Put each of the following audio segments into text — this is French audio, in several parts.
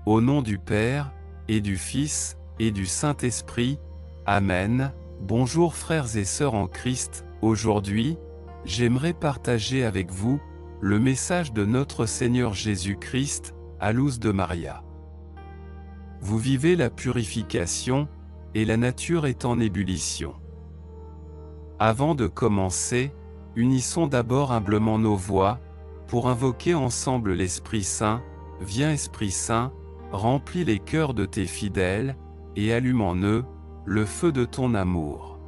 Au nom du Père, et du Fils, et du Saint-Esprit. Amen. Bonjour frères et sœurs en Christ, aujourd'hui, j'aimerais partager avec vous le message de notre Seigneur Jésus-Christ, à l'Ous de Maria. Vous vivez la purification, et la nature est en ébullition. Avant de commencer, unissons d'abord humblement nos voix, pour invoquer ensemble l'Esprit Saint. Viens Esprit Saint, remplis les cœurs de tes fidèles, et allume en eux le feu de ton amour.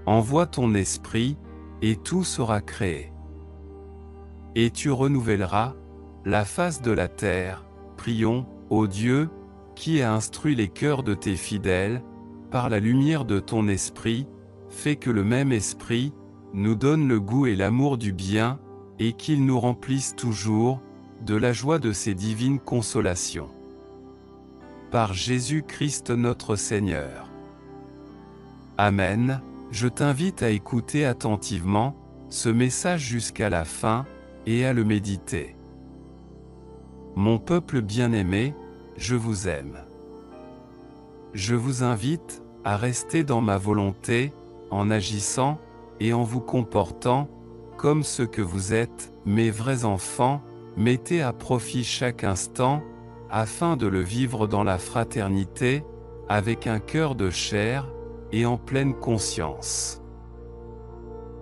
Envoie ton esprit, et tout sera créé. Et tu renouvelleras la face de la terre. Prions, ô Dieu, qui a instruit les cœurs de tes fidèles, par la lumière de ton esprit, fais que le même esprit nous donne le goût et l'amour du bien, et qu'il nous remplisse toujours de la joie de ses divines consolations. Par Jésus-Christ notre Seigneur. Amen. Je t'invite à écouter attentivement ce message jusqu'à la fin, et à le méditer. Mon peuple bien-aimé, je vous aime. Je vous invite à rester dans ma volonté, en agissant, et en vous comportant, comme ce que vous êtes, mes vrais enfants. Mettez à profit chaque instant, afin de le vivre dans la fraternité, avec un cœur de chair, et en pleine conscience.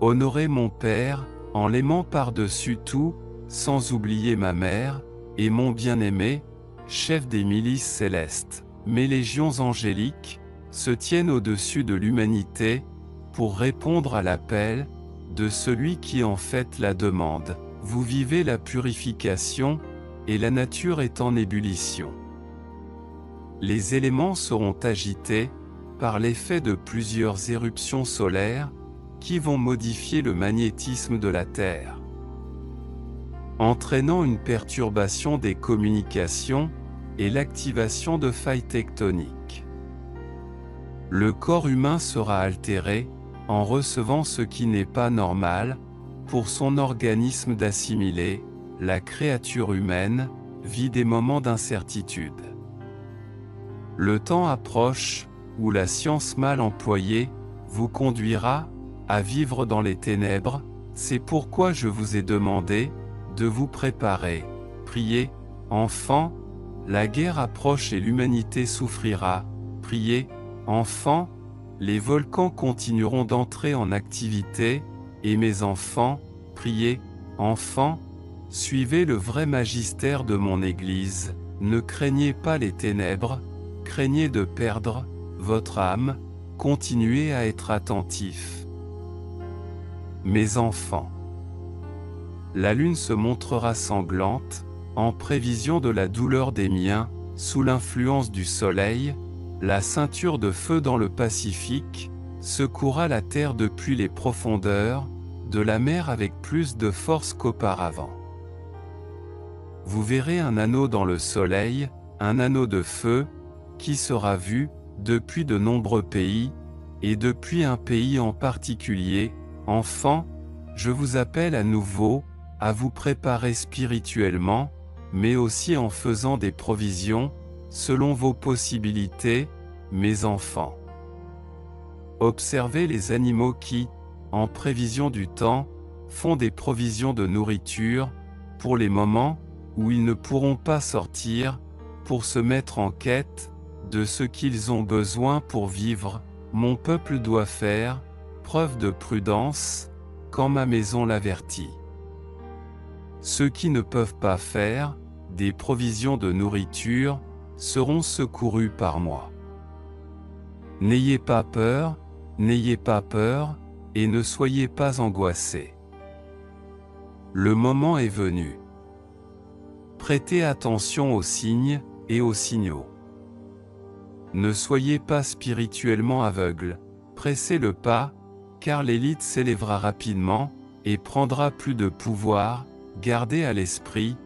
Honorez mon Père, en l'aimant par-dessus tout, sans oublier ma mère, et mon bien-aimé, chef des milices célestes. Mes légions angéliques se tiennent au-dessus de l'humanité, pour répondre à l'appel de celui qui en fait la demande. Vous vivez la purification, et la nature est en ébullition. Les éléments seront agités par l'effet de plusieurs éruptions solaires, qui vont modifier le magnétisme de la Terre, entraînant une perturbation des communications et l'activation de failles tectoniques. Le corps humain sera altéré en recevant ce qui n'est pas normal pour son organisme d'assimiler. La créature humaine vit des moments d'incertitude. Le temps approche où la science mal employée vous conduira à vivre dans les ténèbres. C'est pourquoi je vous ai demandé de vous préparer. Priez, enfants, la guerre approche et l'humanité souffrira. Priez, enfants, les volcans continueront d'entrer en activité, et mes enfants, priez, enfants, suivez le vrai magistère de mon Église. Ne craignez pas les ténèbres, craignez de perdre votre âme, continuez à être attentifs. Mes enfants, la lune se montrera sanglante, en prévision de la douleur des miens, sous l'influence du soleil. La ceinture de feu dans le Pacifique secouera la terre depuis les profondeurs de la mer avec plus de force qu'auparavant. Vous verrez un anneau dans le soleil, un anneau de feu, qui sera vu depuis de nombreux pays, et depuis un pays en particulier. Enfants, je vous appelle à nouveau à vous préparer spirituellement, mais aussi en faisant des provisions, selon vos possibilités, mes enfants. Observez les animaux qui, en prévision du temps, font des provisions de nourriture, pour les moments où ils ne pourront pas sortir, pour se mettre en quête de ce qu'ils ont besoin pour vivre. Mon peuple doit faire preuve de prudence, quand ma maison l'avertit. Ceux qui ne peuvent pas faire des provisions de nourriture seront secourus par moi. N'ayez pas peur, et ne soyez pas angoissés. Le moment est venu. Prêtez attention aux signes et aux signaux. Ne soyez pas spirituellement aveugles, pressez le pas, car l'élite s'élèvera rapidement, et prendra plus de pouvoir. Gardez à l'esprit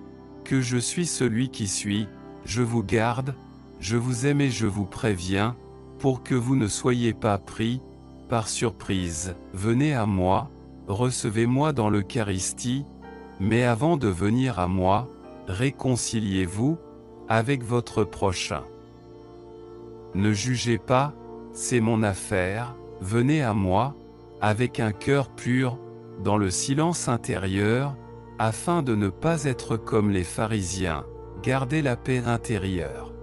que je suis celui qui suis, je vous garde, je vous aime et je vous préviens, pour que vous ne soyez pas pris par surprise. Venez à moi, recevez-moi dans l'Eucharistie, mais avant de venir à moi, réconciliez-vous avec votre prochain. Ne jugez pas, c'est mon affaire, venez à moi, avec un cœur pur, dans le silence intérieur, afin de ne pas être comme les pharisiens, gardez la paix intérieure.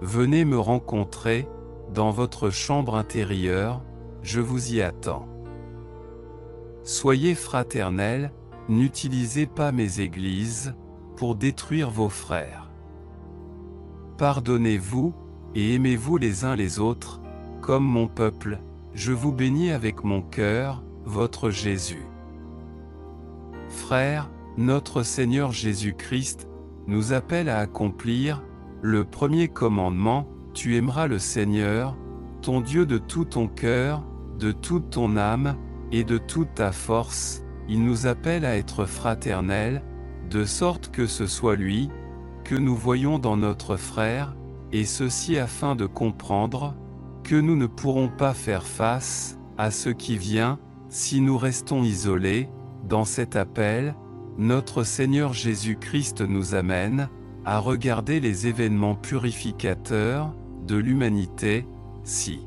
Venez me rencontrer, dans votre chambre intérieure, je vous y attends. Soyez fraternels, n'utilisez pas mes églises, pour détruire vos frères. Pardonnez-vous, et aimez-vous les uns les autres, comme mon peuple, je vous bénis avec mon cœur, votre Jésus. Frères, notre Seigneur Jésus-Christ nous appelle à accomplir le premier commandement, tu aimeras le Seigneur, ton Dieu de tout ton cœur, de toute ton âme, et de toute ta force. Il nous appelle à être fraternels, de sorte que ce soit lui, que nous voyons dans notre frère, et ceci afin de comprendre que nous ne pourrons pas faire face à ce qui vient, si nous restons isolés. Dans cet appel, notre Seigneur Jésus-Christ nous amène à regarder les événements purificateurs de l'humanité, si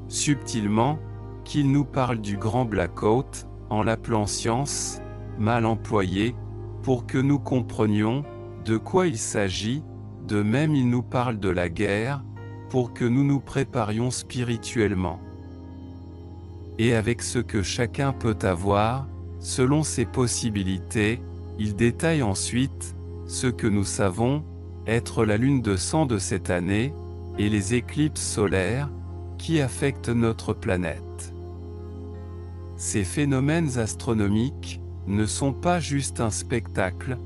subtilement qu'il nous parle du grand blackout, en l'appelant science, mal employée, pour que nous comprenions de quoi il s'agit. De même il nous parle de la guerre, pour que nous nous préparions spirituellement. Et avec ce que chacun peut avoir, selon ses possibilités, il détaille ensuite ce que nous savons être la lune de sang de cette année, et les éclipses solaires, qui affectent notre planète. Ces phénomènes astronomiques ne sont pas juste un spectacle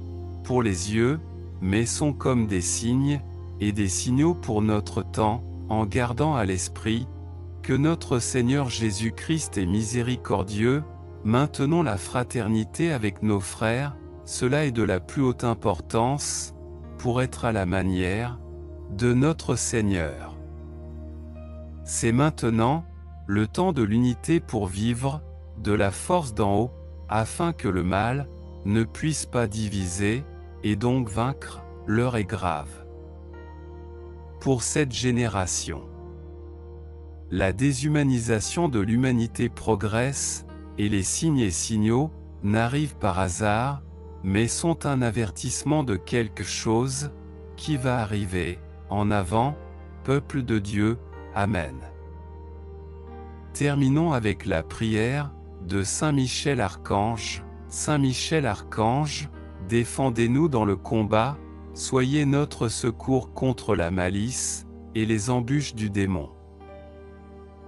pour les yeux, mais sont comme des signes et des signaux pour notre temps, en gardant à l'esprit que notre Seigneur Jésus-Christ est miséricordieux. Maintenons la fraternité avec nos frères, cela est de la plus haute importance, pour être à la manière de notre Seigneur. C'est maintenant le temps de l'unité pour vivre de la force d'en haut, afin que le mal ne puisse pas diviser, et donc vaincre. L'heure est grave. Pour cette génération, la déshumanisation de l'humanité progresse, et les signes et signaux n'arrivent par hasard, mais sont un avertissement de quelque chose qui va arriver. En avant, peuple de Dieu, Amen. Terminons avec la prière de Saint Michel Archange. Saint Michel Archange, défendez-nous dans le combat, soyez notre secours contre la malice et les embûches du démon.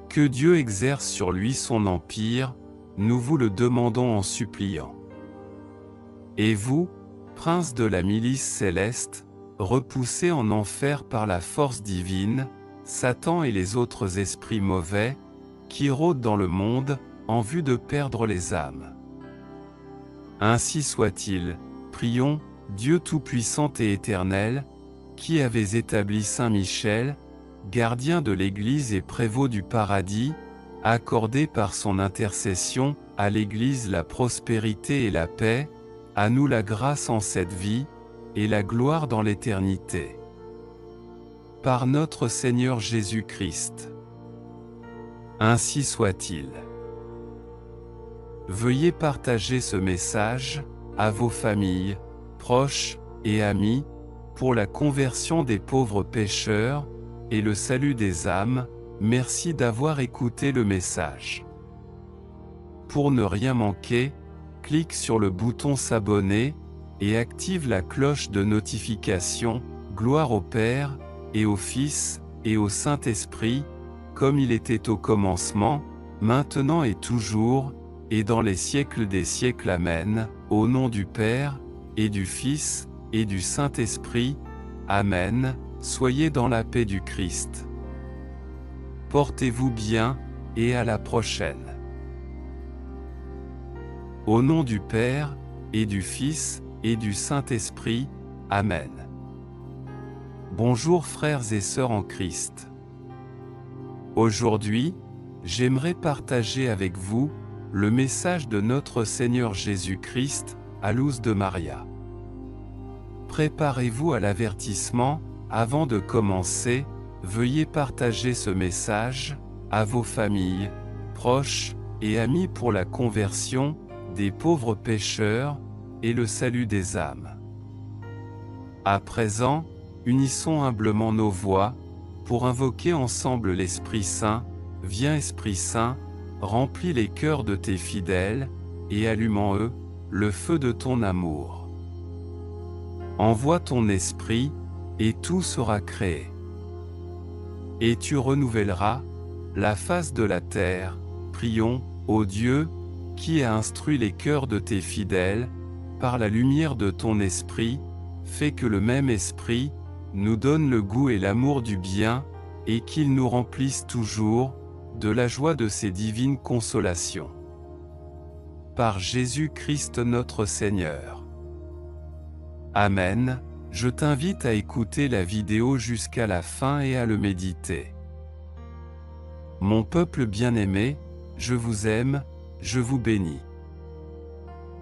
Que Dieu exerce sur lui son empire, nous vous le demandons en suppliant. Et vous, prince de la milice céleste, repoussés en enfer par la force divine, Satan et les autres esprits mauvais, qui rôdent dans le monde, en vue de perdre les âmes. Ainsi soit-il, prions, Dieu Tout-Puissant et Éternel, qui avez établi Saint Michel, gardien de l'Église et prévôt du paradis, accordez par son intercession à l'Église la prospérité et la paix, à nous la grâce en cette vie, et la gloire dans l'éternité. Par notre Seigneur Jésus-Christ. Ainsi soit-il. Veuillez partager ce message à vos familles, proches et amis, pour la conversion des pauvres pécheurs et le salut des âmes. Merci d'avoir écouté le message. Pour ne rien manquer, clique sur le bouton s'abonner et active la cloche de notification. Gloire au Père, et au Fils, et au Saint-Esprit, comme il était au commencement, maintenant et toujours, et dans les siècles des siècles. Amen. Au nom du Père, et du Fils, et du Saint-Esprit. Amen. Soyez dans la paix du Christ. Portez-vous bien, et à la prochaine. Au nom du Père, et du Fils, et du Saint-Esprit. Amen. Bonjour frères et sœurs en Christ. Aujourd'hui, j'aimerais partager avec vous le message de notre Seigneur Jésus-Christ, à l'Ous de Maria. Préparez-vous à l'avertissement. Avant de commencer, veuillez partager ce message à vos familles, proches et amis pour la conversion des pauvres pécheurs et le salut des âmes. À présent, unissons humblement nos voix pour invoquer ensemble l'Esprit Saint. Viens Esprit Saint, remplis les cœurs de tes fidèles et allume en eux le feu de ton amour. Envoie ton esprit et tout sera créé. Et tu renouvelleras la face de la terre. Prions, ô Dieu, qui a instruit les cœurs de tes fidèles, par la lumière de ton esprit, fais que le même esprit nous donne le goût et l'amour du bien, et qu'il nous remplisse toujours de la joie de ses divines consolations. Par Jésus-Christ notre Seigneur. Amen. Je t'invite à écouter la vidéo jusqu'à la fin et à le méditer. Mon peuple bien-aimé, je vous aime, je vous bénis.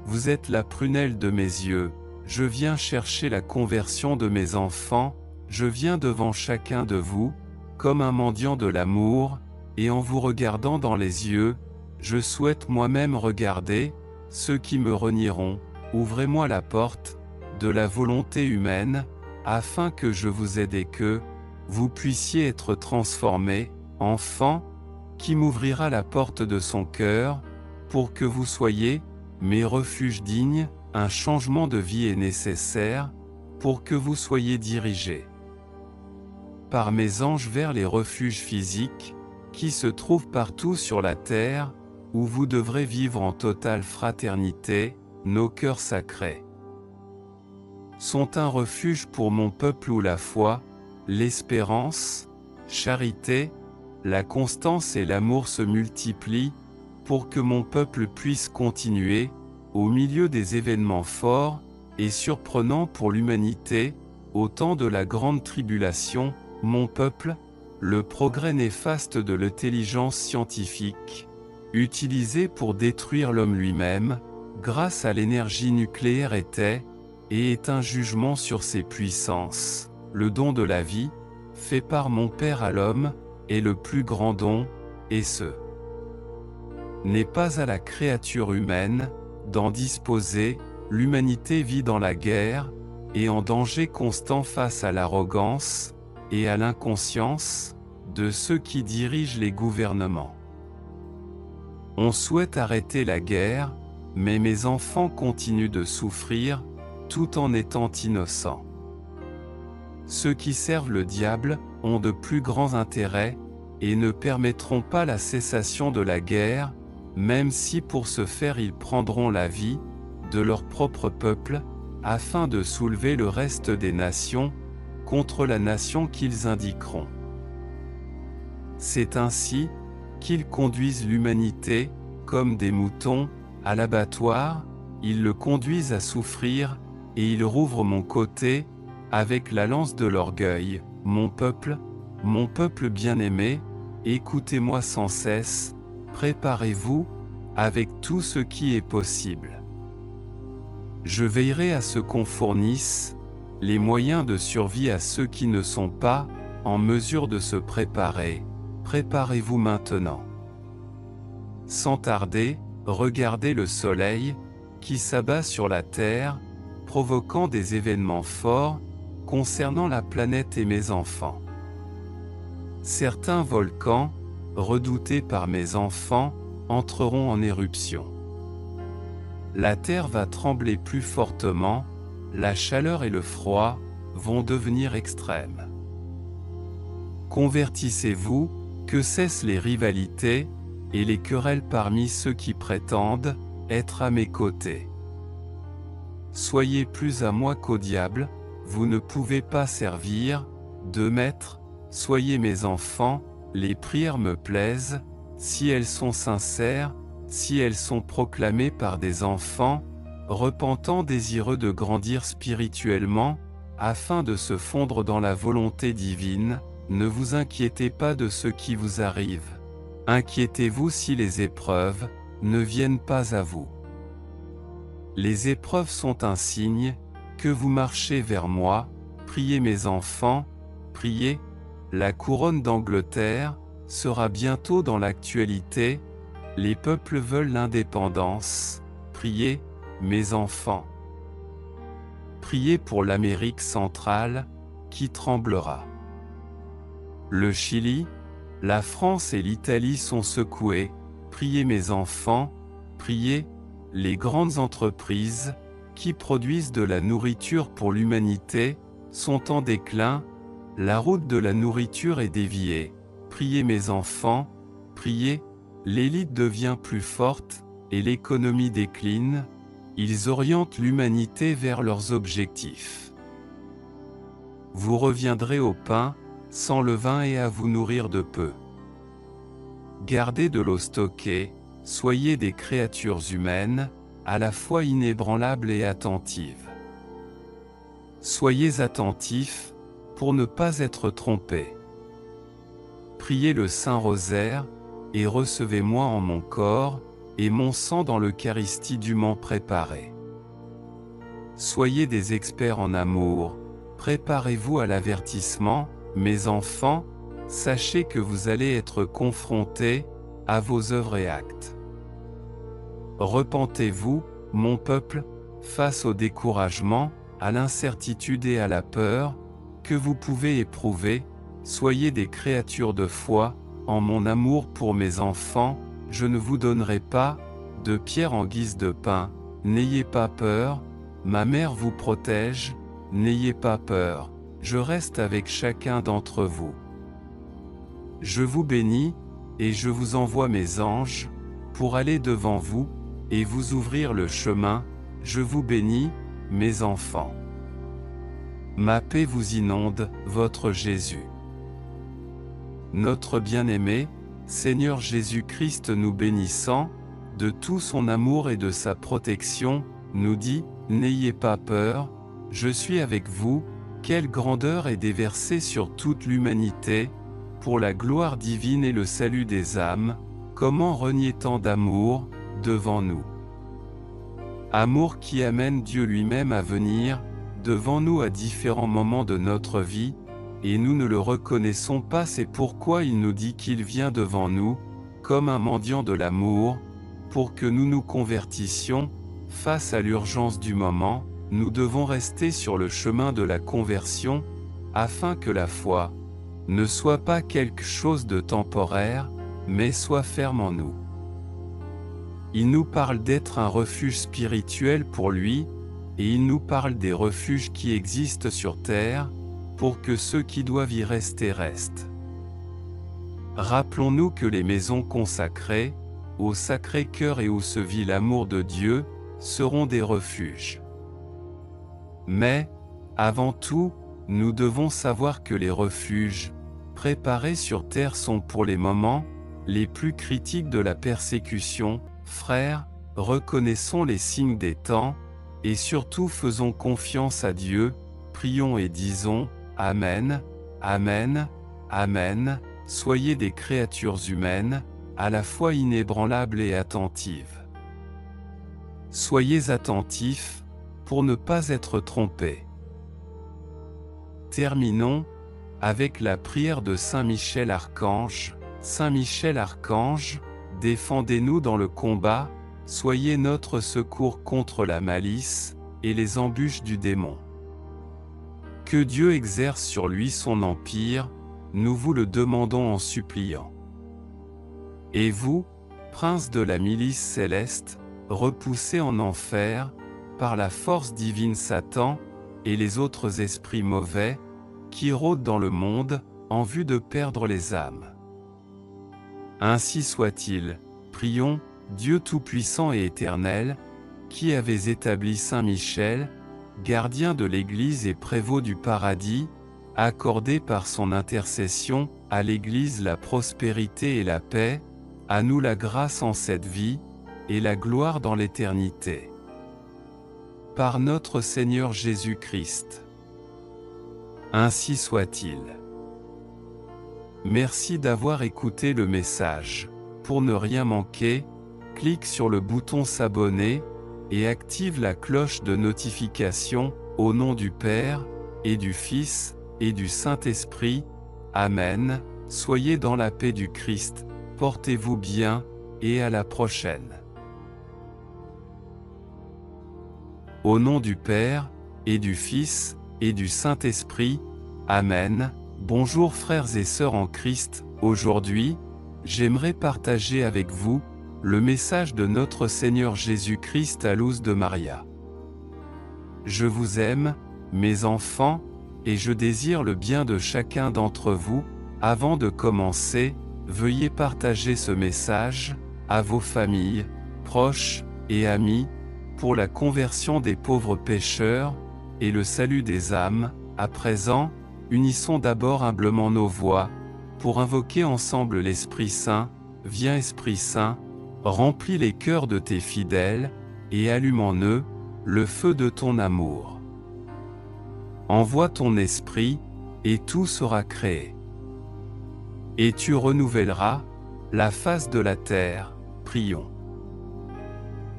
Vous êtes la prunelle de mes yeux, je viens chercher la conversion de mes enfants, je viens devant chacun de vous, comme un mendiant de l'amour, et en vous regardant dans les yeux, je souhaite moi-même regarder ceux qui me renieront. Ouvrez-moi la porte de la volonté humaine, afin que je vous aide et que vous puissiez être transformés, enfant, qui m'ouvrira la porte de son cœur, pour que vous soyez mes refuges dignes. Un changement de vie est nécessaire, pour que vous soyez dirigés par mes anges vers les refuges physiques, qui se trouvent partout sur la terre, où vous devrez vivre en totale fraternité. Nos cœurs sacrés sont un refuge pour mon peuple où la foi, l'espérance, charité, la constance et l'amour se multiplient, pour que mon peuple puisse continuer, au milieu des événements forts et surprenants pour l'humanité, au temps de la grande tribulation. Mon peuple, le progrès néfaste de l'intelligence scientifique, utilisé pour détruire l'homme lui-même, grâce à l'énergie nucléaire était, et est un jugement sur ses puissances. Le don de la vie, fait par mon Père à l'homme, est le plus grand don, et ce n'est pas à la créature humaine d'en disposer. L'humanité vit dans la guerre, et en danger constant face à l'arrogance et à l'inconscience de ceux qui dirigent les gouvernements. On souhaite arrêter la guerre, mais mes enfants continuent de souffrir, tout en étant innocents. Ceux qui servent le diable ont de plus grands intérêts, et ne permettront pas la cessation de la guerre, même si pour ce faire ils prendront la vie de leur propre peuple, afin de soulever le reste des nations contre la nation qu'ils indiqueront. C'est ainsi qu'ils conduisent l'humanité, comme des moutons, à l'abattoir. Ils le conduisent à souffrir, et ils rouvrent mon côté, avec la lance de l'orgueil. Mon peuple bien-aimé, écoutez-moi sans cesse, préparez-vous, avec tout ce qui est possible. Je veillerai à ce qu'on fournisse les moyens de survie à ceux qui ne sont pas en mesure de se préparer. Préparez-vous maintenant. Sans tarder, regardez le soleil qui s'abat sur la terre, provoquant des événements forts concernant la planète et mes enfants. Certains volcans, redoutés par mes enfants, entreront en éruption. La terre va trembler plus fortement, la chaleur et le froid vont devenir extrêmes. Convertissez-vous, que cessent les rivalités et les querelles parmi ceux qui prétendent être à mes côtés. Soyez plus à moi qu'au diable, vous ne pouvez pas servir deux maîtres. Soyez mes enfants, les prières me plaisent, si elles sont sincères, si elles sont proclamées par des enfants, repentants désireux de grandir spirituellement, afin de se fondre dans la volonté divine. Ne vous inquiétez pas de ce qui vous arrive. Inquiétez-vous si les épreuves ne viennent pas à vous. Les épreuves sont un signe que vous marchez vers moi, priez mes enfants, priez, la couronne d'Angleterre sera bientôt dans l'actualité, les peuples veulent l'indépendance, priez, mes enfants. Priez pour l'Amérique centrale, qui tremblera. Le Chili, la France et l'Italie sont secoués, priez mes enfants, priez, les grandes entreprises, qui produisent de la nourriture pour l'humanité, sont en déclin, la route de la nourriture est déviée, priez mes enfants, priez, l'élite devient plus forte, et l'économie décline, ils orientent l'humanité vers leurs objectifs. Vous reviendrez au pain, sans levain et à vous nourrir de peu. Gardez de l'eau stockée, soyez des créatures humaines, à la fois inébranlables et attentives. Soyez attentifs, pour ne pas être trompés. Priez le Saint-Rosaire, et recevez-moi en mon corps, et mon sang dans l'Eucharistie dûment préparée. Soyez des experts en amour, préparez-vous à l'avertissement, mes enfants, sachez que vous allez être confrontés à vos œuvres et actes. Repentez-vous, mon peuple, face au découragement, à l'incertitude et à la peur, que vous pouvez éprouver, soyez des créatures de foi, en mon amour pour mes enfants, je ne vous donnerai pas de pierre en guise de pain, n'ayez pas peur, ma mère vous protège, n'ayez pas peur, je reste avec chacun d'entre vous. Je vous bénis, et je vous envoie mes anges, pour aller devant vous, et vous ouvrir le chemin, je vous bénis, mes enfants. Ma paix vous inonde, votre Jésus. Notre bien-aimé, Seigneur Jésus-Christ nous bénissant, de tout son amour et de sa protection, nous dit, n'ayez pas peur, je suis avec vous, quelle grandeur est déversée sur toute l'humanité, pour la gloire divine et le salut des âmes, comment renier tant d'amour, devant nous. Amour qui amène Dieu lui-même à venir, devant nous à différents moments de notre vie, et nous ne le reconnaissons pas, c'est pourquoi il nous dit qu'il vient devant nous, comme un mendiant de l'amour, pour que nous nous convertissions, face à l'urgence du moment, nous devons rester sur le chemin de la conversion, afin que la foi ne soit pas quelque chose de temporaire, mais soit ferme en nous. Il nous parle d'être un refuge spirituel pour lui, et il nous parle des refuges qui existent sur terre, pour que ceux qui doivent y rester restent. Rappelons-nous que les maisons consacrées, au Sacré-Cœur et où se vit l'amour de Dieu, seront des refuges. Mais, avant tout, nous devons savoir que les refuges, préparés sur terre sont pour les moments les plus critiques de la persécution. Frères, reconnaissons les signes des temps, et surtout faisons confiance à Dieu, prions et disons, Amen, Amen, Amen, soyez des créatures humaines, à la fois inébranlables et attentives. Soyez attentifs, pour ne pas être trompés. Terminons avec la prière de Saint Michel Archange. Saint Michel Archange, défendez-nous dans le combat, soyez notre secours contre la malice et les embûches du démon. Que Dieu exerce sur lui son empire, nous vous le demandons en suppliant. Et vous, prince de la milice céleste, repoussez en enfer, par la force divine Satan, et les autres esprits mauvais, qui rôdent dans le monde, en vue de perdre les âmes. Ainsi soit-il, prions, Dieu Tout-Puissant et Éternel, qui avez établi Saint Michel, gardien de l'Église et prévôt du paradis, accordez par son intercession, à l'Église la prospérité et la paix, à nous la grâce en cette vie, et la gloire dans l'éternité. Par notre Seigneur Jésus-Christ. Ainsi soit-il. Merci d'avoir écouté le message. Pour ne rien manquer, clique sur le bouton s'abonner, et active la cloche de notification, au nom du Père, et du Fils, et du Saint-Esprit. Amen. Soyez dans la paix du Christ, portez-vous bien, et à la prochaine. Au nom du Père, et du Fils, et du Saint-Esprit. Amen. Bonjour frères et sœurs en Christ, aujourd'hui, j'aimerais partager avec vous le message de notre Seigneur Jésus-Christ à l'os de Maria. Je vous aime, mes enfants, et je désire le bien de chacun d'entre vous. Avant de commencer, veuillez partager ce message à vos familles, proches et amis, pour la conversion des pauvres pécheurs et le salut des âmes. À présent, unissons d'abord humblement nos voix pour invoquer ensemble l'Esprit Saint. Viens Esprit Saint, remplis les cœurs de tes fidèles et allume en eux le feu de ton amour. Envoie ton esprit, et tout sera créé. Et tu renouvelleras la face de la terre. Prions.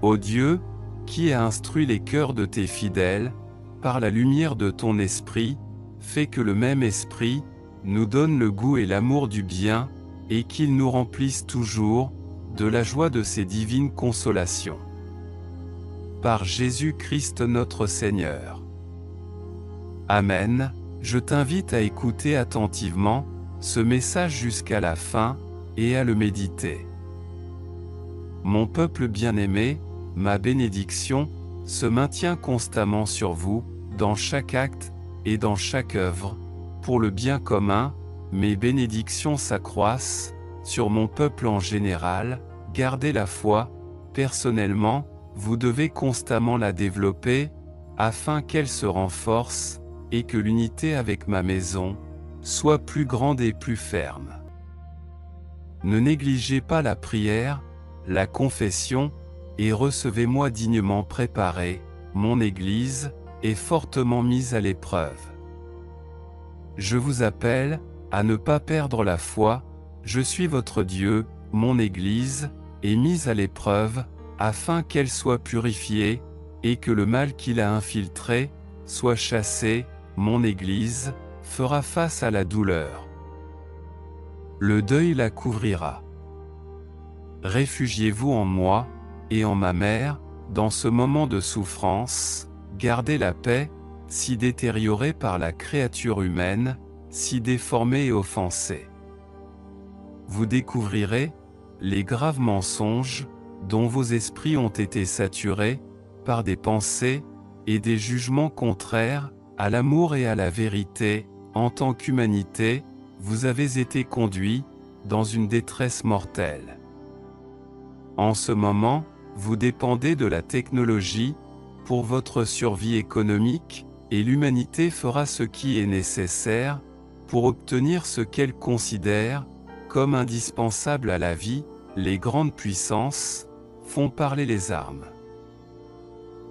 Ô Dieu, qui a instruit les cœurs de tes fidèles, par la lumière de ton esprit, fais que le même esprit nous donne le goût et l'amour du bien, et qu'il nous remplisse toujours de la joie de ses divines consolations. Par Jésus-Christ notre Seigneur. Amen. Je t'invite à écouter attentivement ce message jusqu'à la fin, et à le méditer. Mon peuple bien-aimé, ma bénédiction se maintient constamment sur vous, dans chaque acte et dans chaque œuvre. Pour le bien commun, mes bénédictions s'accroissent sur mon peuple en général. Gardez la foi. Personnellement, vous devez constamment la développer, afin qu'elle se renforce, et que l'unité avec ma maison soit plus grande et plus ferme. Ne négligez pas la prière, la confession, et recevez-moi dignement préparé. Mon Église est fortement mise à l'épreuve. Je vous appelle à ne pas perdre la foi. Je suis votre Dieu. Mon Église est mise à l'épreuve, afin qu'elle soit purifiée, et que le mal qui l'a infiltrée soit chassé. Mon Église fera face à la douleur. Le deuil la couvrira. Réfugiez-vous en moi, et en ma mère, dans ce moment de souffrance. Gardez la paix, si détériorée par la créature humaine, si déformée et offensée. Vous découvrirez les graves mensonges dont vos esprits ont été saturés, par des pensées et des jugements contraires à l'amour et à la vérité. En tant qu'humanité, vous avez été conduits dans une détresse mortelle. En ce moment, vous dépendez de la technologie pour votre survie économique, et l'humanité fera ce qui est nécessaire pour obtenir ce qu'elle considère comme indispensable à la vie. Les grandes puissances font parler les armes.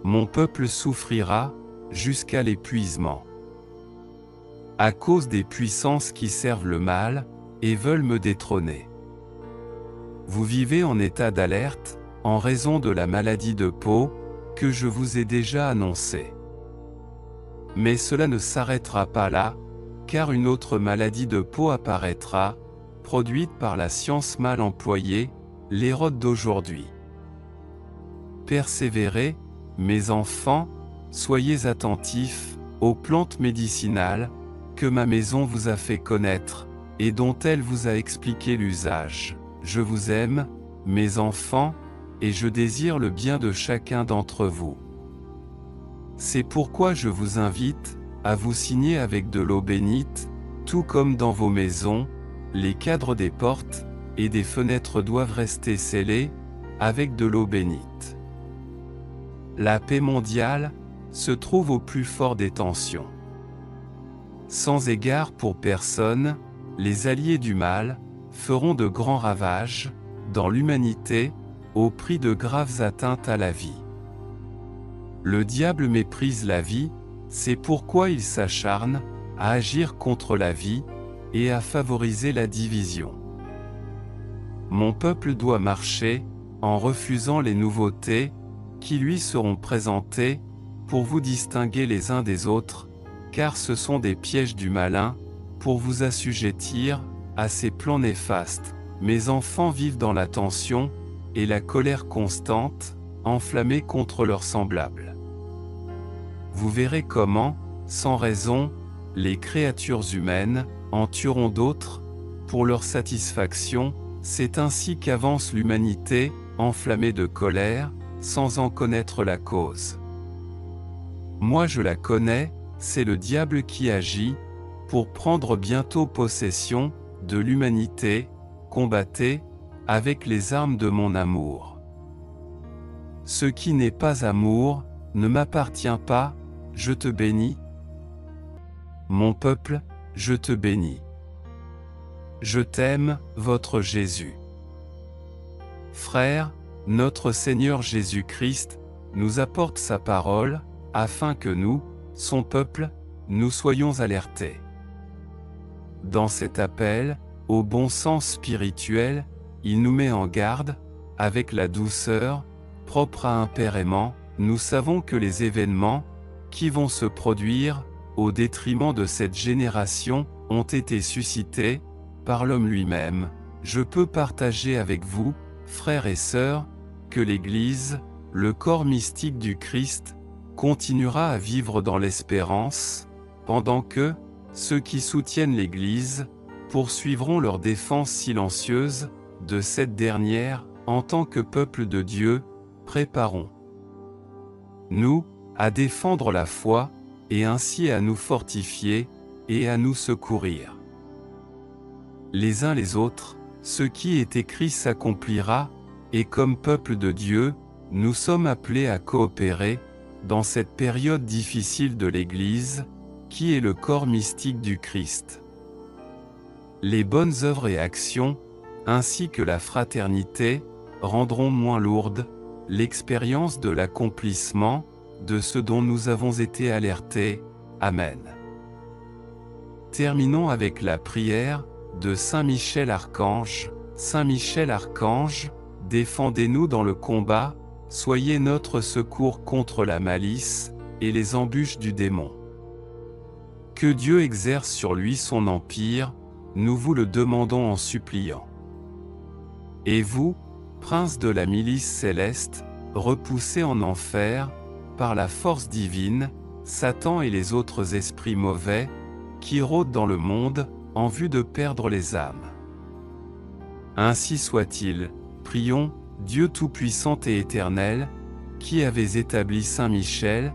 Mon peuple souffrira jusqu'à l'épuisement. À cause des puissances qui servent le mal et veulent me détrôner. Vous vivez en état d'alerte, en raison de la maladie de peau, que je vous ai déjà annoncée. Mais cela ne s'arrêtera pas là, car une autre maladie de peau apparaîtra, produite par la science mal employée, l'Hérode d'aujourd'hui. Persévérez, mes enfants, soyez attentifs aux plantes médicinales que ma maison vous a fait connaître, et dont elle vous a expliqué l'usage. Je vous aime, mes enfants, et je désire le bien de chacun d'entre vous. C'est pourquoi je vous invite à vous signer avec de l'eau bénite, tout comme dans vos maisons, les cadres des portes et des fenêtres doivent rester scellés avec de l'eau bénite. La paix mondiale se trouve au plus fort des tensions. Sans égard pour personne, les alliés du mal feront de grands ravages dans l'humanité, au prix de graves atteintes à la vie. Le diable méprise la vie, c'est pourquoi il s'acharne à agir contre la vie et à favoriser la division. Mon peuple doit marcher en refusant les nouveautés qui lui seront présentées pour vous distinguer les uns des autres, car ce sont des pièges du malin, pour vous assujettir à ses plans néfastes. Mes enfants vivent dans la tension et la colère constante, enflammés contre leurs semblables. Vous verrez comment, sans raison, les créatures humaines en tueront d'autres, pour leur satisfaction. C'est ainsi qu'avance l'humanité, enflammée de colère, sans en connaître la cause. Moi je la connais, c'est le diable qui agit, pour prendre bientôt possession de l'humanité. Combattez avec les armes de mon amour. Ce qui n'est pas amour ne m'appartient pas. Je te bénis. Mon peuple, je te bénis. Je t'aime, votre Jésus. Frères, notre Seigneur Jésus-Christ nous apporte sa parole, afin que nous, son peuple, nous soyons alertés. Dans cet appel, au bon sens spirituel, il nous met en garde, avec la douceur propre à un père aimant. Nous savons que les événements qui vont se produire au détriment de cette génération ont été suscités par l'homme lui-même. Je peux partager avec vous, frères et sœurs, que l'Église, le corps mystique du Christ, continuera à vivre dans l'espérance, pendant que ceux qui soutiennent l'Église poursuivront leur défense silencieuse de cette dernière. En tant que peuple de Dieu, préparons nous à défendre la foi, et ainsi à nous fortifier, et à nous secourir les uns les autres. Ce qui est écrit s'accomplira, et comme peuple de Dieu, nous sommes appelés à coopérer dans cette période difficile de l'Église, qui est le corps mystique du Christ. Les bonnes œuvres et actions, ainsi que la fraternité, rendront moins lourde l'expérience de l'accomplissement de ce dont nous avons été alertés. Amen. Terminons avec la prière de Saint Michel Archange. Saint Michel Archange, défendez-nous dans le combat, soyez notre secours contre la malice et les embûches du démon. Que Dieu exerce sur lui son empire, nous vous le demandons en suppliant. Et vous, prince de la milice céleste, repoussez en enfer, par la force divine, Satan et les autres esprits mauvais, qui rôdent dans le monde, en vue de perdre les âmes. Ainsi soit-il, prions, Dieu Tout-Puissant et Éternel, qui avez établi Saint Michel,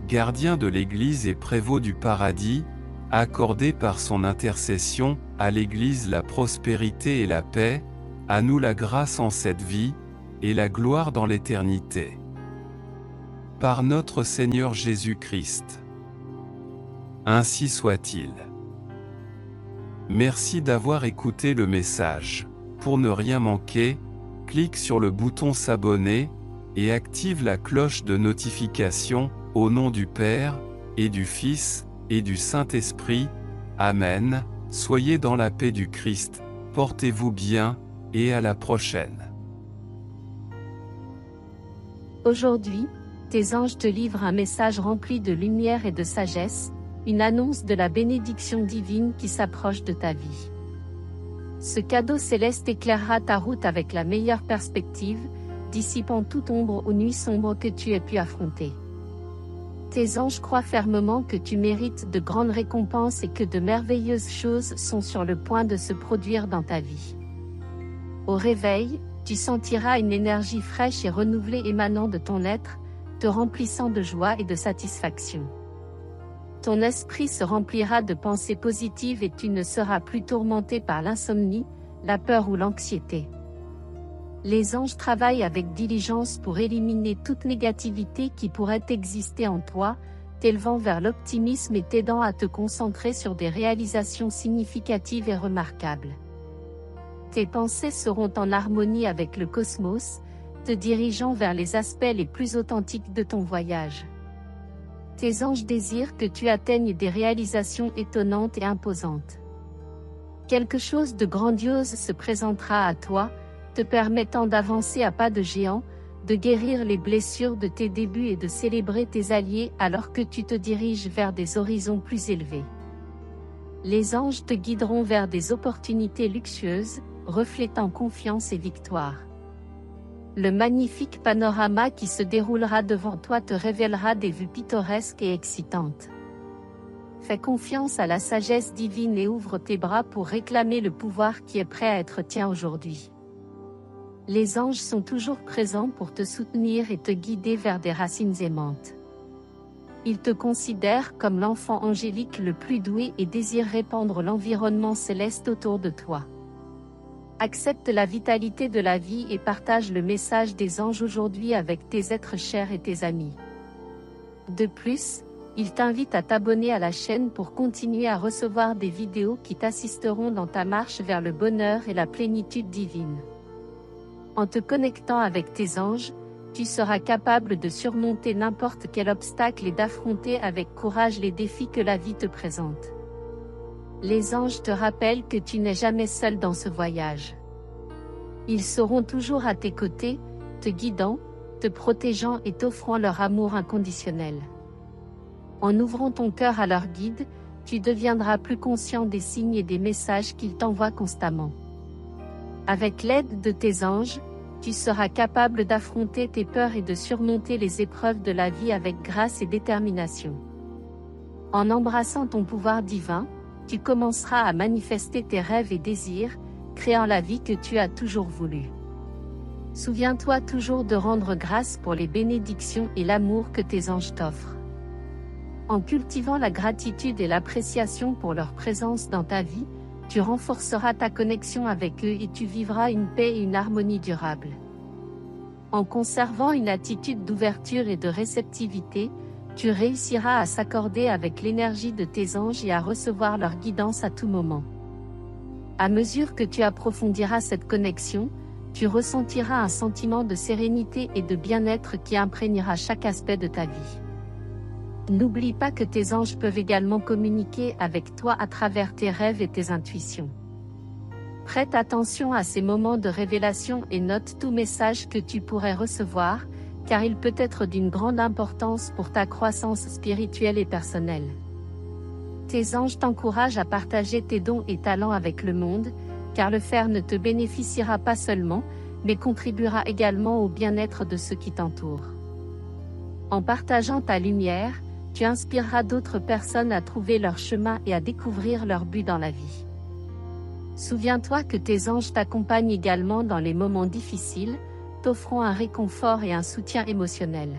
gardien de l'Église et prévôt du paradis, accordez par son intercession à l'Église la prospérité et la paix, à nous la grâce en cette vie, et la gloire dans l'éternité. Par notre Seigneur Jésus-Christ. Ainsi soit-il. Merci d'avoir écouté le message. Pour ne rien manquer, clique sur le bouton s'abonner, et active la cloche de notification, au nom du Père, et du Fils, et du Saint-Esprit. Amen. Soyez dans la paix du Christ, portez-vous bien, et à la prochaine. Aujourd'hui, tes anges te livrent un message rempli de lumière et de sagesse, une annonce de la bénédiction divine qui s'approche de ta vie. Ce cadeau céleste éclairera ta route avec la meilleure perspective, dissipant toute ombre ou nuit sombre que tu aies pu affronter. Tes anges croient fermement que tu mérites de grandes récompenses et que de merveilleuses choses sont sur le point de se produire dans ta vie. Au réveil, tu sentiras une énergie fraîche et renouvelée émanant de ton être, te remplissant de joie et de satisfaction. Ton esprit se remplira de pensées positives et tu ne seras plus tourmenté par l'insomnie, la peur ou l'anxiété. Les anges travaillent avec diligence pour éliminer toute négativité qui pourrait exister en toi, t'élevant vers l'optimisme et t'aidant à te concentrer sur des réalisations significatives et remarquables. Tes pensées seront en harmonie avec le cosmos, te dirigeant vers les aspects les plus authentiques de ton voyage. Tes anges désirent que tu atteignes des réalisations étonnantes et imposantes. Quelque chose de grandiose se présentera à toi, te permettant d'avancer à pas de géant, de guérir les blessures de tes débuts et de célébrer tes alliés alors que tu te diriges vers des horizons plus élevés. Les anges te guideront vers des opportunités luxueuses, reflétant confiance et victoire. Le magnifique panorama qui se déroulera devant toi te révélera des vues pittoresques et excitantes. Fais confiance à la sagesse divine et ouvre tes bras pour réclamer le pouvoir qui est prêt à être tien aujourd'hui. Les anges sont toujours présents pour te soutenir et te guider vers des racines aimantes. Ils te considèrent comme l'enfant angélique le plus doué et désirent répandre l'environnement céleste autour de toi. Accepte la vitalité de la vie et partage le message des anges aujourd'hui avec tes êtres chers et tes amis. De plus, ils t'invitent à t'abonner à la chaîne pour continuer à recevoir des vidéos qui t'assisteront dans ta marche vers le bonheur et la plénitude divine. En te connectant avec tes anges, tu seras capable de surmonter n'importe quel obstacle et d'affronter avec courage les défis que la vie te présente. Les anges te rappellent que tu n'es jamais seul dans ce voyage. Ils seront toujours à tes côtés, te guidant, te protégeant et t'offrant leur amour inconditionnel. En ouvrant ton cœur à leur guide, tu deviendras plus conscient des signes et des messages qu'ils t'envoient constamment. Avec l'aide de tes anges, tu seras capable d'affronter tes peurs et de surmonter les épreuves de la vie avec grâce et détermination. En embrassant ton pouvoir divin, tu commenceras à manifester tes rêves et désirs, créant la vie que tu as toujours voulu. Souviens-toi toujours de rendre grâce pour les bénédictions et l'amour que tes anges t'offrent. En cultivant la gratitude et l'appréciation pour leur présence dans ta vie, tu renforceras ta connexion avec eux et tu vivras une paix et une harmonie durable. En conservant une attitude d'ouverture et de réceptivité, tu réussiras à s'accorder avec l'énergie de tes anges et à recevoir leur guidance à tout moment. À mesure que tu approfondiras cette connexion, tu ressentiras un sentiment de sérénité et de bien-être qui imprégnera chaque aspect de ta vie. N'oublie pas que tes anges peuvent également communiquer avec toi à travers tes rêves et tes intuitions. Prête attention à ces moments de révélation et note tout message que tu pourrais recevoir, car il peut être d'une grande importance pour ta croissance spirituelle et personnelle. Tes anges t'encouragent à partager tes dons et talents avec le monde, car le faire ne te bénéficiera pas seulement, mais contribuera également au bien-être de ceux qui t'entourent. En partageant ta lumière, tu inspireras d'autres personnes à trouver leur chemin et à découvrir leur but dans la vie. Souviens-toi que tes anges t'accompagnent également dans les moments difficiles, t'offrant un réconfort et un soutien émotionnel.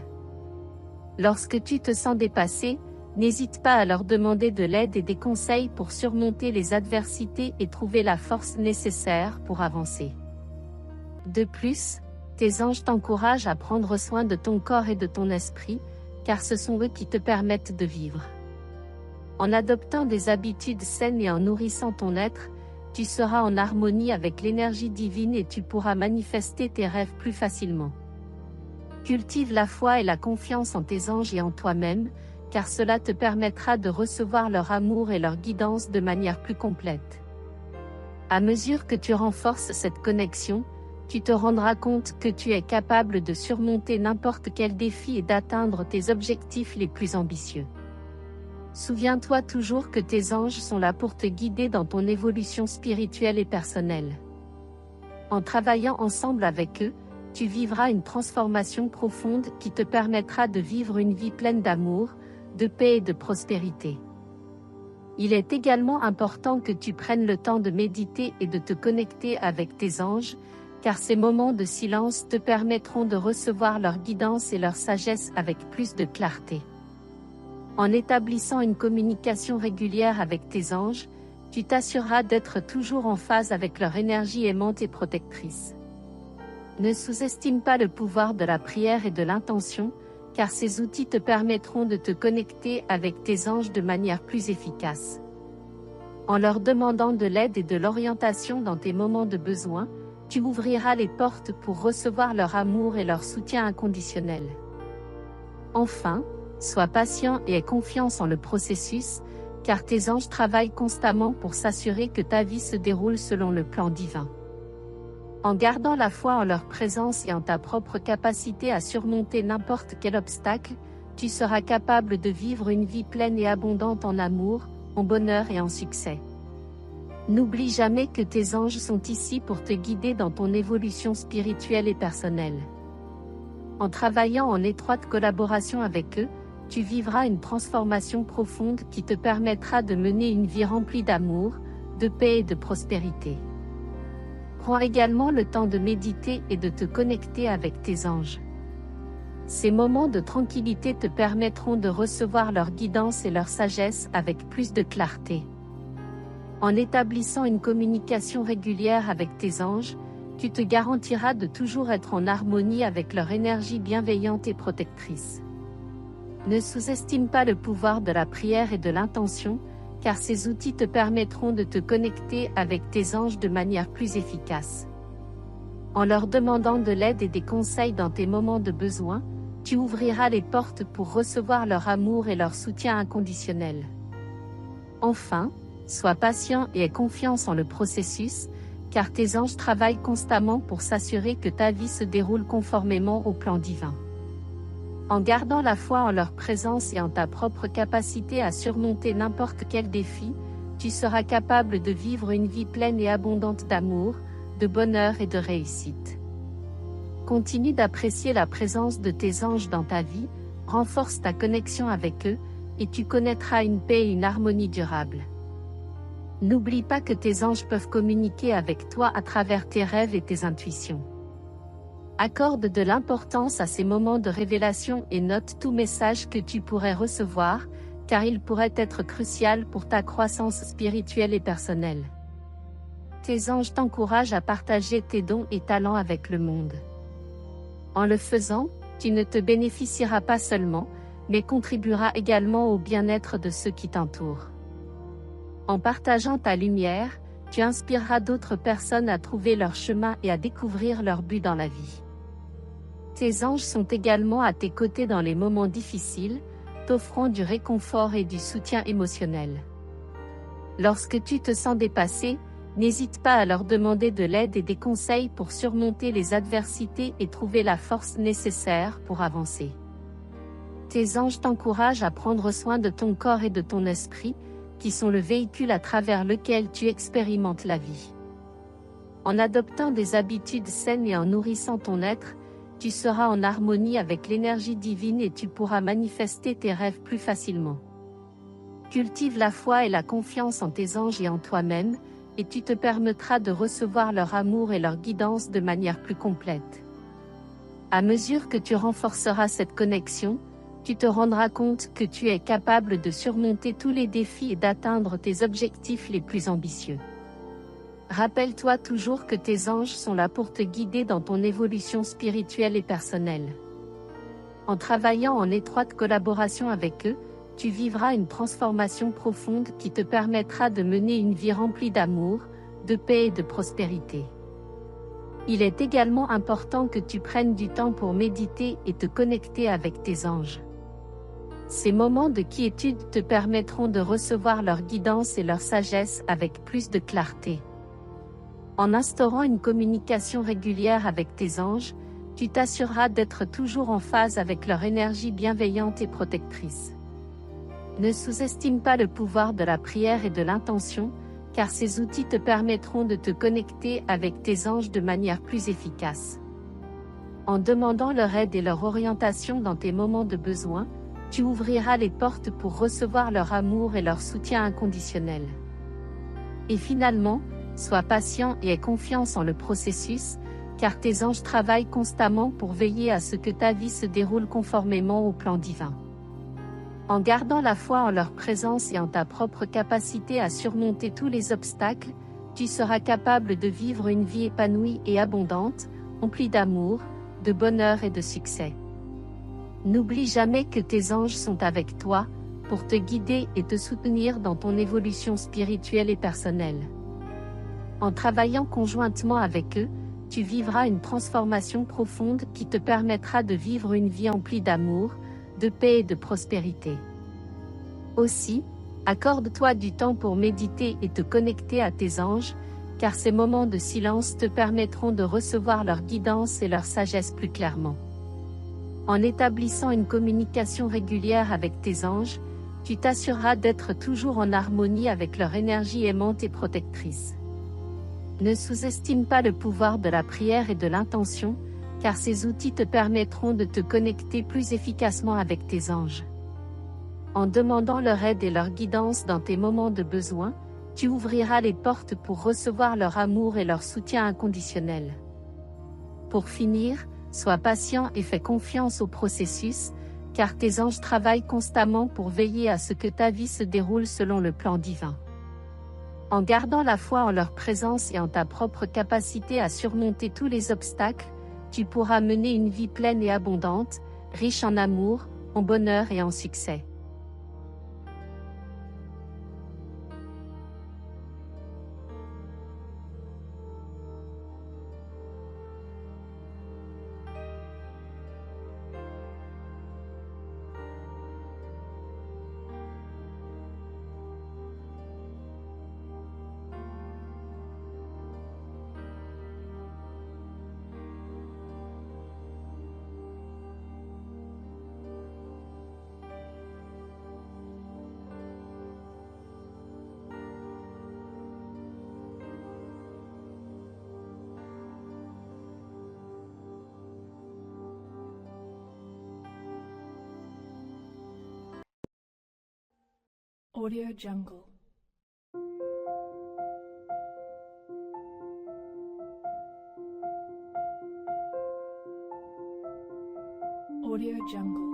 Lorsque tu te sens dépassé, n'hésite pas à leur demander de l'aide et des conseils pour surmonter les adversités et trouver la force nécessaire pour avancer. De plus, tes anges t'encouragent à prendre soin de ton corps et de ton esprit, car ce sont eux qui te permettent de vivre. En adoptant des habitudes saines et en nourrissant ton être, tu seras en harmonie avec l'énergie divine et tu pourras manifester tes rêves plus facilement. Cultive la foi et la confiance en tes anges et en toi-même, car cela te permettra de recevoir leur amour et leur guidance de manière plus complète. À mesure que tu renforces cette connexion, tu te rendras compte que tu es capable de surmonter n'importe quel défi et d'atteindre tes objectifs les plus ambitieux. Souviens-toi toujours que tes anges sont là pour te guider dans ton évolution spirituelle et personnelle. En travaillant ensemble avec eux, tu vivras une transformation profonde qui te permettra de vivre une vie pleine d'amour, de paix et de prospérité. Il est également important que tu prennes le temps de méditer et de te connecter avec tes anges, car ces moments de silence te permettront de recevoir leur guidance et leur sagesse avec plus de clarté. En établissant une communication régulière avec tes anges, tu t'assureras d'être toujours en phase avec leur énergie aimante et protectrice. Ne sous-estime pas le pouvoir de la prière et de l'intention, car ces outils te permettront de te connecter avec tes anges de manière plus efficace. En leur demandant de l'aide et de l'orientation dans tes moments de besoin, tu ouvriras les portes pour recevoir leur amour et leur soutien inconditionnel. Enfin, sois patient et aie confiance en le processus, car tes anges travaillent constamment pour s'assurer que ta vie se déroule selon le plan divin. En gardant la foi en leur présence et en ta propre capacité à surmonter n'importe quel obstacle, tu seras capable de vivre une vie pleine et abondante en amour, en bonheur et en succès. N'oublie jamais que tes anges sont ici pour te guider dans ton évolution spirituelle et personnelle. En travaillant en étroite collaboration avec eux, tu vivras une transformation profonde qui te permettra de mener une vie remplie d'amour, de paix et de prospérité. Prends également le temps de méditer et de te connecter avec tes anges. Ces moments de tranquillité te permettront de recevoir leur guidance et leur sagesse avec plus de clarté. En établissant une communication régulière avec tes anges, tu te garantiras de toujours être en harmonie avec leur énergie bienveillante et protectrice. Ne sous-estime pas le pouvoir de la prière et de l'intention, car ces outils te permettront de te connecter avec tes anges de manière plus efficace. En leur demandant de l'aide et des conseils dans tes moments de besoin, tu ouvriras les portes pour recevoir leur amour et leur soutien inconditionnel. Enfin, sois patient et aie confiance en le processus, car tes anges travaillent constamment pour s'assurer que ta vie se déroule conformément au plan divin. En gardant la foi en leur présence et en ta propre capacité à surmonter n'importe quel défi, tu seras capable de vivre une vie pleine et abondante d'amour, de bonheur et de réussite. Continue d'apprécier la présence de tes anges dans ta vie, renforce ta connexion avec eux, et tu connaîtras une paix et une harmonie durables. N'oublie pas que tes anges peuvent communiquer avec toi à travers tes rêves et tes intuitions. Accorde de l'importance à ces moments de révélation et note tout message que tu pourrais recevoir, car il pourrait être crucial pour ta croissance spirituelle et personnelle. Tes anges t'encouragent à partager tes dons et talents avec le monde. En le faisant, tu ne te bénéficieras pas seulement, mais contribueras également au bien-être de ceux qui t'entourent. En partageant ta lumière, tu inspireras d'autres personnes à trouver leur chemin et à découvrir leur but dans la vie. Tes anges sont également à tes côtés dans les moments difficiles, t'offrant du réconfort et du soutien émotionnel. Lorsque tu te sens dépassé, n'hésite pas à leur demander de l'aide et des conseils pour surmonter les adversités et trouver la force nécessaire pour avancer. Tes anges t'encouragent à prendre soin de ton corps et de ton esprit, qui sont le véhicule à travers lequel tu expérimentes la vie. En adoptant des habitudes saines et en nourrissant ton être, tu seras en harmonie avec l'énergie divine et tu pourras manifester tes rêves plus facilement. Cultive la foi et la confiance en tes anges et en toi-même, et tu te permettras de recevoir leur amour et leur guidance de manière plus complète. À mesure que tu renforceras cette connexion, tu te rendras compte que tu es capable de surmonter tous les défis et d'atteindre tes objectifs les plus ambitieux. Rappelle-toi toujours que tes anges sont là pour te guider dans ton évolution spirituelle et personnelle. En travaillant en étroite collaboration avec eux, tu vivras une transformation profonde qui te permettra de mener une vie remplie d'amour, de paix et de prospérité. Il est également important que tu prennes du temps pour méditer et te connecter avec tes anges. Ces moments de quiétude te permettront de recevoir leur guidance et leur sagesse avec plus de clarté. En instaurant une communication régulière avec tes anges, tu t'assureras d'être toujours en phase avec leur énergie bienveillante et protectrice. Ne sous-estime pas le pouvoir de la prière et de l'intention, car ces outils te permettront de te connecter avec tes anges de manière plus efficace. En demandant leur aide et leur orientation dans tes moments de besoin, tu ouvriras les portes pour recevoir leur amour et leur soutien inconditionnel. Et finalement, sois patient et aie confiance en le processus, car tes anges travaillent constamment pour veiller à ce que ta vie se déroule conformément au plan divin. En gardant la foi en leur présence et en ta propre capacité à surmonter tous les obstacles, tu seras capable de vivre une vie épanouie et abondante, remplie d'amour, de bonheur et de succès. N'oublie jamais que tes anges sont avec toi, pour te guider et te soutenir dans ton évolution spirituelle et personnelle. En travaillant conjointement avec eux, tu vivras une transformation profonde qui te permettra de vivre une vie emplie d'amour, de paix et de prospérité. Aussi, accorde-toi du temps pour méditer et te connecter à tes anges, car ces moments de silence te permettront de recevoir leur guidance et leur sagesse plus clairement. En établissant une communication régulière avec tes anges, tu t'assureras d'être toujours en harmonie avec leur énergie aimante et protectrice. Ne sous-estime pas le pouvoir de la prière et de l'intention, car ces outils te permettront de te connecter plus efficacement avec tes anges. En demandant leur aide et leur guidance dans tes moments de besoin, tu ouvriras les portes pour recevoir leur amour et leur soutien inconditionnel. Pour finir, sois patient et fais confiance au processus, car tes anges travaillent constamment pour veiller à ce que ta vie se déroule selon le plan divin. En gardant la foi en leur présence et en ta propre capacité à surmonter tous les obstacles, tu pourras mener une vie pleine et abondante, riche en amour, en bonheur et en succès. Audio Jungle. Audio Jungle.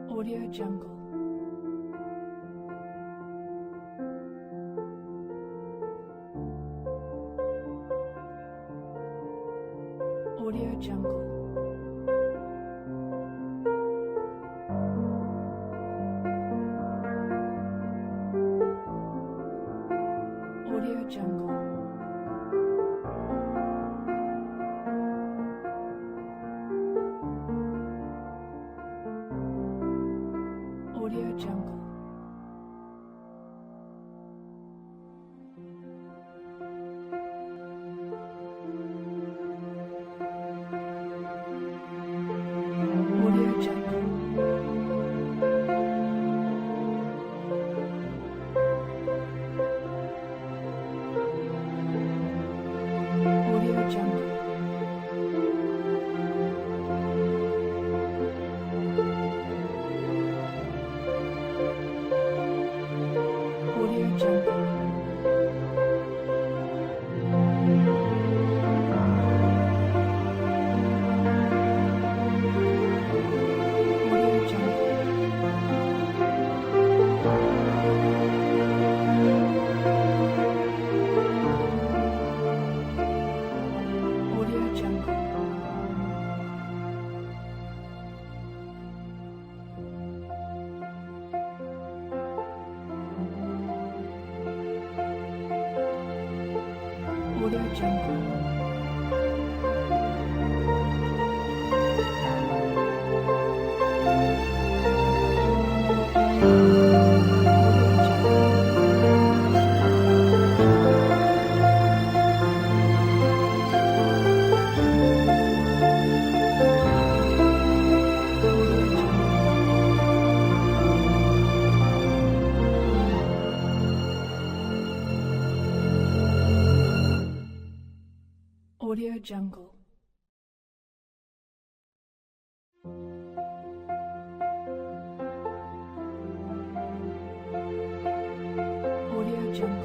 Audio Jungle. Audio Jungle. Audio Jungle. Audio Jungle. Audio Jungle. Audio Jungle. Audio Jungle. Audio Jungle. Audio Jungle. Audio Jungle. Audio Jungle. Audio Jungle.